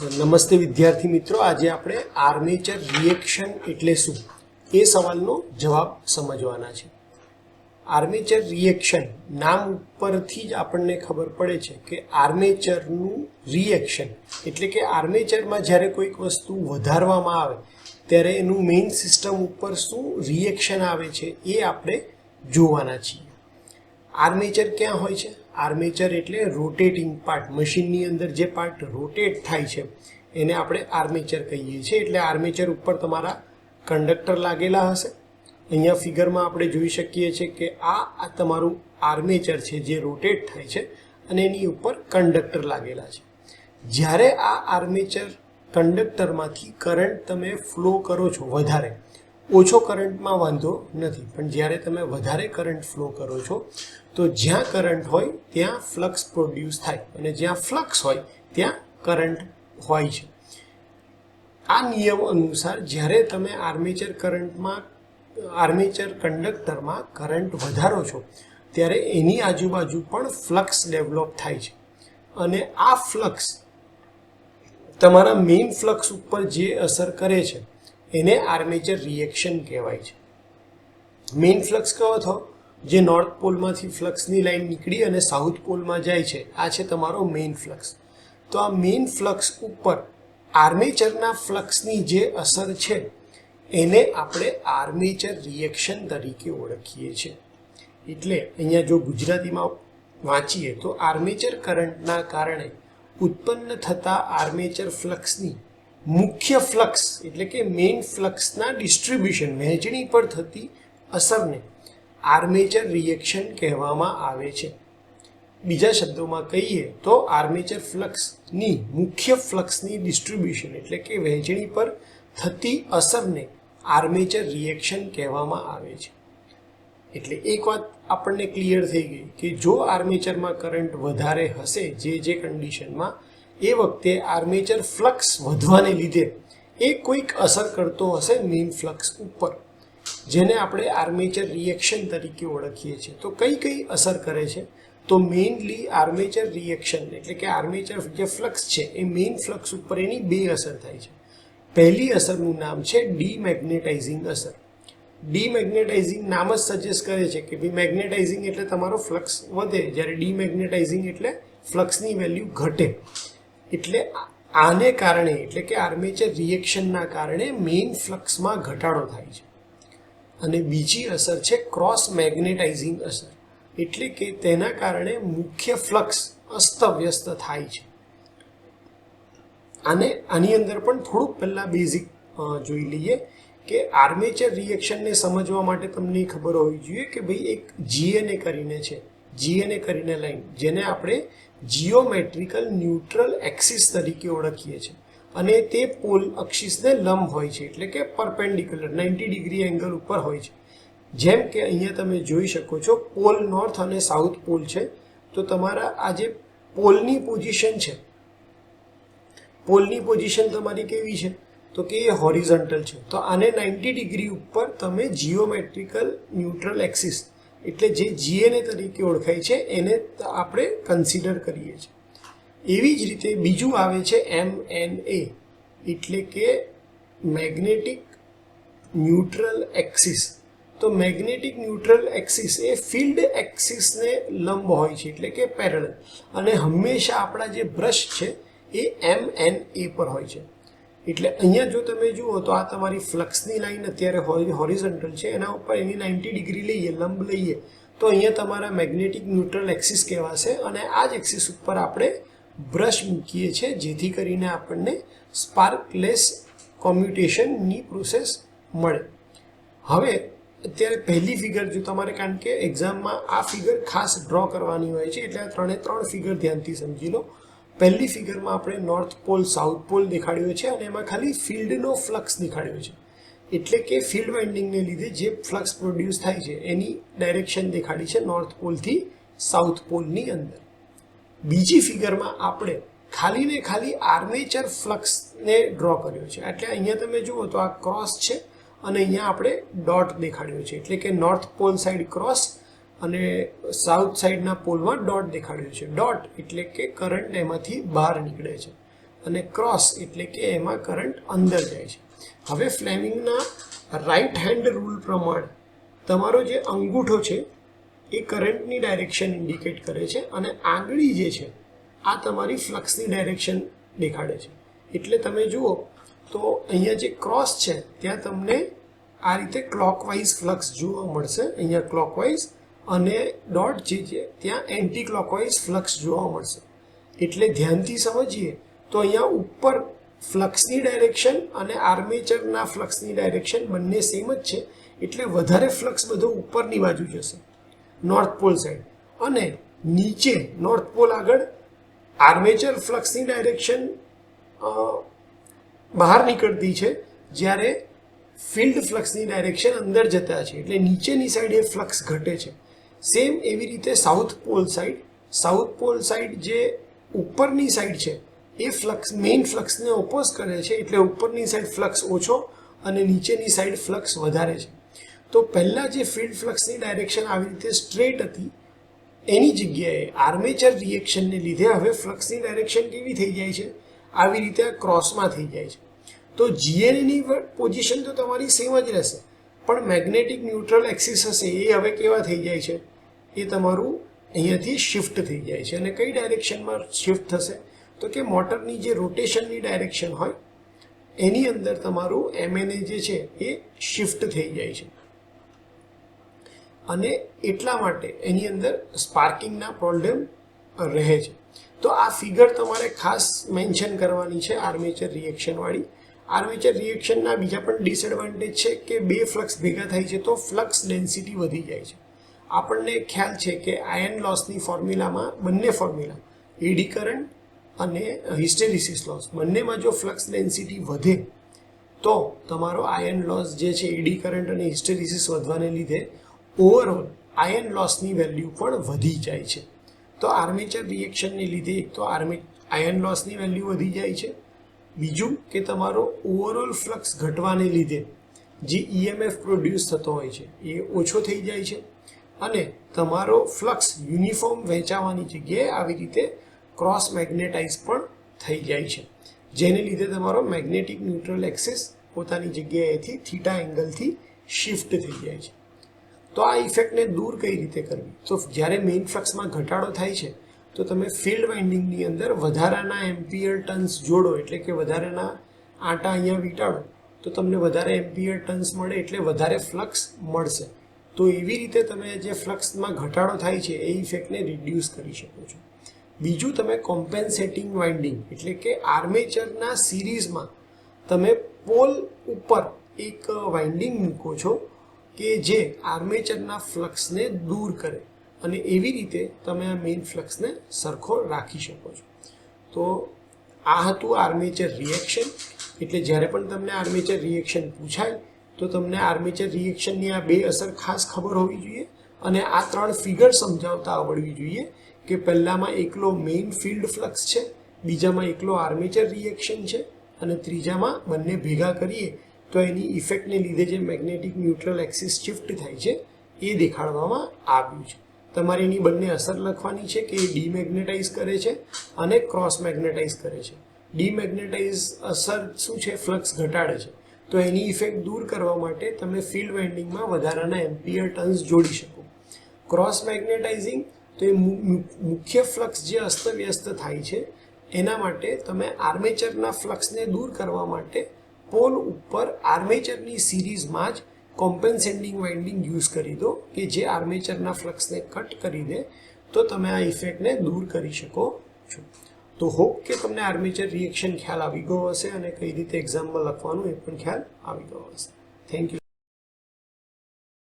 નમસ્તે વિદ્યાર્થી મિત્રો, આજે આપણે આર્મેચર રિએક્શન એટલે શું એ સવાલનો જવાબ સમજવાના છે. આર્મેચર રિએક્શન નામ ઉપરથી જ આપણને ખબર પડે છે કે આર્મેચરનું રિએક્શન એટલે કે આર્મેચરમાં જ્યારે કોઈક વસ્તુ વધારવામાં આવે ત્યારે એનું મેઇન સિસ્ટમ ઉપર શું રિએક્શન આવે છે એ આપણે જોવાના છીએ. આર્મેચર ક્યાં હોય છે? આર્મેચર એટલે રોટેટિંગ પાર્ટ, મશીનની અંદર જે પાર્ટ રોટેટ થાય છે એને આપણે આર્મેચર કહીએ છીએ. એટલે આર્મેચર ઉપર તમારા કંડક્ટર લાગેલા હશે. અહીંયા ફિગરમાં આપણે જોઈ શકીએ છીએ કે આ તમારું આર્મેચર છે જે રોટેટ થાય છે અને એની ઉપર કંડક્ટર લાગેલા છે. જ્યારે આ આર્મેચર કંડક્ટરમાંથી કરંટ તમે ફ્લો કરો છો, વધારે, ઓછો કરંટમાં વાંધો નથી, પણ જ્યારે તમે વધારે કરંટ ફ્લો કરો છો તો જ્યાં કરંટ હોય ત્યાં ફ્લક્સ પ્રોડ્યુસ થાય અને જ્યાં ફ્લક્સ હોય ત્યાં કરંટ હોય છે. આ નિયમ અનુસાર જ્યારે તમે આર્મેચર કંડક્ટરમાં કરંટ વધારો છો ત્યારે એની આજુબાજુ પણ ફ્લક્સ ડેવલપ થાય છે અને આ ફ્લક્સ તમારા મેઇન ફ્લક્સ ઉપર જે અસર કરે છે એને આર્મેચર રિએક્શન કહેવાય છે. મેઇન ફ્લક્સ કયો થયો? જે નોર્થ પોલમાંથી ફ્લક્સની લાઈન નીકળી અને સાઉથ પોલમાં જાય છે, આ છે તમારો મેઇન ફ્લક્સ. તો આ મેઇન ફ્લક્સ ઉપર આર્મેચરના ફ્લક્સની જે અસર છે એને આપણે આર્મેચર રિએક્શન તરીકે ઓળખીએ છીએ. એટલે અહીંયા જો ગુજરાતીમાં વાંચીએ તો આર્મેચર કરંટના કારણે ઉત્પન્ન થતા આર્મેચર ફ્લક્સની મુખ્ય ફ્લક્સ એટલે કે મેઇન ફ્લક્સના ડિસ્ટ્રીબ્યુશન, વહેંચણી પર થતી અસરને આર્મેચર રિએક્શન કહેવામાં આવે છે. બીજા શબ્દોમાં કહીએ તો આર્મેચર ફ્લક્સની મુખ્ય ફ્લક્સની ડિસ્ટ્રીબ્યુશન એટલે કે વહેંચણી પર થતી અસરને આર્મેચર રિએક્શન કહેવામાં આવે છે. એટલે એક વાત આપણને ક્લિયર થઈ ગઈ કે જો આર્મેચરમાં કરંટ વધારે હશે જે કન્ડિશનમાં, એ વખતે આર્મેચર ફ્લક્સ વધવાને લીધે એ કોઈક અસર કરતો હશે મેઇન ફ્લક્સ ઉપર, જેને આપણે આર્મેચર રિએક્શન તરીકે ઓળખીએ છીએ. તો કઈ અસર કરે છે? તો મેઇનલી આર્મેચર રિએક્શન એટલે કે આર્મેચર જે ફ્લક્સ છે એ મેઇન ફ્લક્સ ઉપર એની બે અસર થાય છે. પહેલી અસરનું નામ છે ડીમેગ્નેટાઇઝિંગ અસર. ડીમેગ્નેટાઇઝિંગ નામ જ સજેસ્ટ કરે છે કે ભાઈ મેગ્નેટાઇઝિંગ એટલે તમારો ફ્લક્સ વધે, જ્યારે ડીમેગ્નેટાઇઝિંગ એટલે ફ્લક્સની વેલ્યુ ઘટે. એટલે આને કારણે એટલે કે આર્મેચર રિએક્શનના કારણે મેઇન ફ્લક્સમાં ઘટાડો થાય છે. અને બીજી અસર છે ક્રોસ મેગ્નેટાઇઝિંગ અસર, એટલે કે તેના કારણે મુખ્ય ફ્લક્સ અસ્તવ્યસ્ત થાય છે. આની અંદર પણ થોડુંક પહેલાં બેઝિક જોઈ લઈએ કે આર્મેચર રિએક્શનને સમજવા માટે તમને ખબર હોવી જોઈએ કે ભાઈ એક જીએનએ કરીને છે, જીએનએ કરીને લાઈન, જેને આપણે જીઓમેટ્રિકલ ન્યુટ્રલ એક્સિસ તરીકે ઓળખીએ છીએ અને તે પોલ અક્ષિસને લંબ હોય છે એટલે કે પરપેન્ડિક્યુલર 90 ડિગ્રી એંગલ ઉપર હોય છે. જેમ કે અહીંયા તમે જોઈ શકો છો પોલ નોર્થ અને સાઉથ પોલ છે. તો તમારા આ જે પોલની પોઝિશન છે, પોલની પોઝિશન તમારી કેવી છે? તો કે એ હોરિઝોન્ટલ છે. તો આને 90 ડિગ્રી ઉપર તમે જીઓમેટ્રિકલ ન્યુટ્રલ એક્સિસ એટલે જે જીએનએ તરીકે ઓળખાય છે એને આપણે કન્સિડર કરીએ છીએ. એવી જ રીતે બીજું આવે છે MNA એટલે કે મેગ્નેટિક ન્યુટ્રલ એક્સિસ. તો મેગ્નેટિક ન્યુટ્રલ એક્સિસ એ ફિલ્ડ એક્સિસને લંબ હોય છે એટલે કે પેરેલલ, અને હંમેશા આપણા જે બ્રશ છે એ MNA પર હોય છે. એટલે અહીંયા જો તમે જુઓ તો આ તમારી ફ્લક્સની લાઈન અત્યારે હોરિઝોન્ટલ છે, એના ઉપર એની 90 ડિગ્રી લઈએ, લંબ લઈએ તો અહીંયા તમારા મેગ્નેટિક ન્યુટ્રલ એક્સિસ કહેવાશે. અને આ જ એક્સિસ ઉપર આપણે બ્રશ મૂકીએ છીએ જેથી કરીને આપણને સ્પાર્કલેસ કોમ્યુટેશનની પ્રોસેસ મળે. હવે અત્યારે પહેલી ફિગર જો તમારે, કારણ કે એક્ઝામમાં આ ફિગર ખાસ ડ્રો કરવાની હોય છે એટલે આ ત્રણે ત્રણ ફિગર ધ્યાનથી સમજી લો. પહેલી ફિગરમાં આપણે નોર્થ પોલ સાઉથ પોલ દેખાડ્યો છે અને એમાં ખાલી ફિલ્ડનો ફ્લક્સ દેખાડ્યો છે, એટલે કે ફિલ્ડ વાઇન્ડિંગને લીધે જે ફ્લક્સ પ્રોડ્યુસ થાય છે એની ડાયરેક્શન દેખાડી છે નોર્થ પોલથી સાઉથ પોલની અંદર. બીજી ફિગરમાં આપણે ખાલી ને ખાલી આર્મેચર ફ્લક્સને ડ્રો કર્યો છે. એટલે અહીંયા તમે જુઓ તો આ ક્રોસ છે અને અહીંયા આપણે ડોટ દેખાડ્યો છે, એટલે કે નોર્થ પોલ સાઈડ ક્રોસ અને સાઉથ સાઈડના પોલમાં ડોટ દેખાડ્યો છે. ડોટ એટલે કે કરંટ એમાંથી બહાર નીકળે છે અને ક્રોસ એટલે કે એમાં કરંટ અંદર જાય છે. હવે ફ્લેમિંગના રાઈટ હેન્ડ રૂલ પ્રમાણે તમારો જે અંગૂઠો છે એ કરંટની ડાયરેક્શન ઇન્ડિકેટ કરે છે અને આંગળી જે છે આ તમારી ફ્લક્સની ડાયરેક્શન દેખાડે છે. એટલે તમે જુઓ તો અહીંયા જે ક્રોસ છે ત્યાં તમને આ રીતે ક્લોકવાઇઝ ફ્લક્સ જોવા મળશે, અહીંયા ક્લોકવાઇઝ, અને ડોટ જે છે ત્યાં એન્ટી ક્લોકવાઇઝ ફ્લક્સ જોવા મળશે. એટલે ધ્યાનથી સમજીએ તો અહીંયા ઉપર ફ્લક્સની ડાયરેક્શન અને આર્મેચરના ફ્લક્સની ડાયરેક્શન બંને સેમ જ છે. એટલે વધારે ફ્લક્સ બધો ઉપરની બાજુ જશે, નોર્થ પોલ સાઈડ, અને નીચે નોર્થ પોલ આગળ આર્મેચર ફ્લક્સની ડાયરેક્શન બહાર નીકળતી છે, જ્યારે ફિલ્ડ ફ્લક્સની ડાયરેક્શન અંદર જતા છે. એટલે નીચેની સાઈડ એ ફ્લક્સ ઘટે છે. સેમ એવી રીતે સાઉથ પોલ સાઈડ જે ઉપરની સાઈડ છે એ ફ્લક્સ મેઇન ફ્લક્સને ઓપોઝ કરે છે. એટલે ઉપરની સાઈડ ફ્લક્સ ઓછો અને નીચેની સાઈડ ફ્લક્સ વધારે છે. તો પહેલાં જે ફિલ્ડ ફ્લક્સની ડાયરેક્શન આવી રીતે સ્ટ્રેટ હતી એની જગ્યાએ આર્મેચર રિએક્શનને લીધે હવે ફ્લક્સની ડાયરેક્શન કેવી થઈ જાય છે, આવી રીતે આ ક્રોસમાં થઈ જાય છે. તો જીએનની પોઝિશન તો તમારી સેમ જ રહેશે, પણ મેગ્નેટિક ન્યુટ્રલ એક્સિસ હશે એ હવે કેવા થઈ જાય છે, એ તમારું અહીંયાથી શિફ્ટ થઈ જાય છે. અને કઈ ડાયરેક્શનમાં શિફ્ટ થશે તો કે મોટરની જે રોટેશનની ડાયરેક્શન હોય એની અંદર તમારું એમએનએ જે છે એ શિફ્ટ થઈ જાય છે. અને એટલા માટે એની અંદર સ્પાર્કિંગના પ્રોબ્લેમ રહે છે. તો આ ફિગર તમારે ખાસ મેન્શન કરવાની છે આર્મેચર રિએક્શનવાળી. આર્મેચર રિએક્શનના બીજા પણ ડિસએડવાન્ટેજ છે કે બે ફ્લક્સ ભેગા થાય છે તો ફ્લક્સ ડેન્સિટી વધી જાય છે. આપણને ખ્યાલ છે કે આયન લોસની ફોર્મ્યુલામાં બંને ફોર્મ્યુલા એડી કરંટ અને હિસ્ટેરિસિસ લોસ બંનેમાં જો ફ્લક્સ ડેન્સિટી વધે તો તમારો આયન લોસ જે છે એડી કરંટ અને હિસ્ટેરિસિસ વધવાને લીધે ઓવરઓલ આયન લોસની વેલ્યુ પણ વધી જાય છે. તો આર્મેચર રિએક્શનને લીધે એક તો આયન લોસની વેલ્યુ વધી જાય છે, બીજું કે તમારો ઓવરઓલ ફ્લક્સ ઘટવાને લીધે જે ઈએમએફ પ્રોડ્યુસ થતો હોય છે એ ઓછો થઈ જાય છે, અને તમારો ફ્લક્સ યુનિફોર્મ વહેંચાવાની જગ્યાએ આવી રીતે ક્રોસ મેગ્નેટાઇઝ પણ થઈ જાય છે, જેને લીધે તમારો મેગ્નેટિક ન્યુટ્રલ એક્સિસ પોતાની જગ્યાએથી થીટા એંગલથી શિફ્ટ થઈ જાય છે. તો આ ઇફેક્ટને દૂર કઈ રીતે કરવી? તો જ્યારે મેઇન ફ્લક્સમાં ઘટાડો થાય છે તો તમે ફિલ્ડ વાઇન્ડિંગની અંદર વધારાના એમ્પિયર ટર્ન્સ જોડો, એટલે કે વધારાના આંટા અહીંયા વીંટાળો તો તમને વધારે એમ્પિયર ટર્ન્સ મળે, એટલે વધારે ફ્લક્સ મળશે. તો એવી રીતે તમે જે ફ્લક્સમાં ઘટાડો થાય છે એ ઇફેક્ટને રિડ્યુસ કરી શકો છો. બીજું, તમે કોમ્પેન્સેટિંગ વાઇન્ડિંગ એટલે કે આર્મેચરના સિરીઝમાં તમે પોલ ઉપર એક વાઇન્ડિંગ મૂકો છો કે જે આર્મેચરના ફ્લક્સને દૂર કરે, અને એવી રીતે તમે આ મેઇન ફ્લક્સને સરખો રાખી શકો છો. તો આ હતું આર્મેચર રિએક્શન. એટલે જ્યારે પણ તમને આર્મેચર રિએક્શન પૂછાય તો તમને આર્મેચર રિએક્શનની આ બે અસર ખાસ ખબર હોવી જોઈએ, અને આ ત્રણ ફિગર સમજાવતા આવડવી જોઈએ કે પહેલામાં એકલો મેઇન ફિલ્ડ ફ્લક્સ છે, બીજામાં એકલો આર્મેચર રિએક્શન છે, અને ત્રીજામાં બંને ભેગા કરીએ તો એની ઇફેક્ટને લીધે જે મેગ્નેટિક ન્યુટ્રલ એક્સિસ શિફ્ટ થાય છે એ દેખાડવામાં આવ્યું છે. તમારે એની બંને અસર લખવાની છે કે એ ડીમેગ્નેટાઇઝ કરે છે અને ક્રોસ મેગ્નેટાઇઝ કરે છે. ડીમેગ્નેટાઇઝ અસર શું છે? ફ્લક્સ ઘટાડે છે. તો એની ઇફેક્ટ દૂર કરવા માટે તમે ફિલ્ડ વાઇન્ડિંગમાં વધારાના એમ્પિયર ટર્ન્સ જોડી શકો. ક્રોસ મેગ્નેટાઇઝિંગ તો એ મુખ્ય ફ્લક્સ જે અસ્તવ્યસ્ત થાય છે એના માટે તમે આર્મેચરના ફ્લક્સને દૂર કરવા માટે પોલ ઉપર આર્મેચરની સિરીઝમાં જ કોમ્પેન્સેટિંગ વાઇન્ડિંગ યુઝ કરી દો કે જે આર્મેચરના ફ્લક્સને કટ કરી દે, તો તમે આ ઇફેક્ટને દૂર કરી શકો છો. તો હોપ કે તમને આર્મેચર રિએક્શન ખ્યાલ આવી ગયો હશે અને કઈ રીતે એક્ઝામમાં લખવાનું એ પણ ખ્યાલ આવી ગયો હશે. Thank you.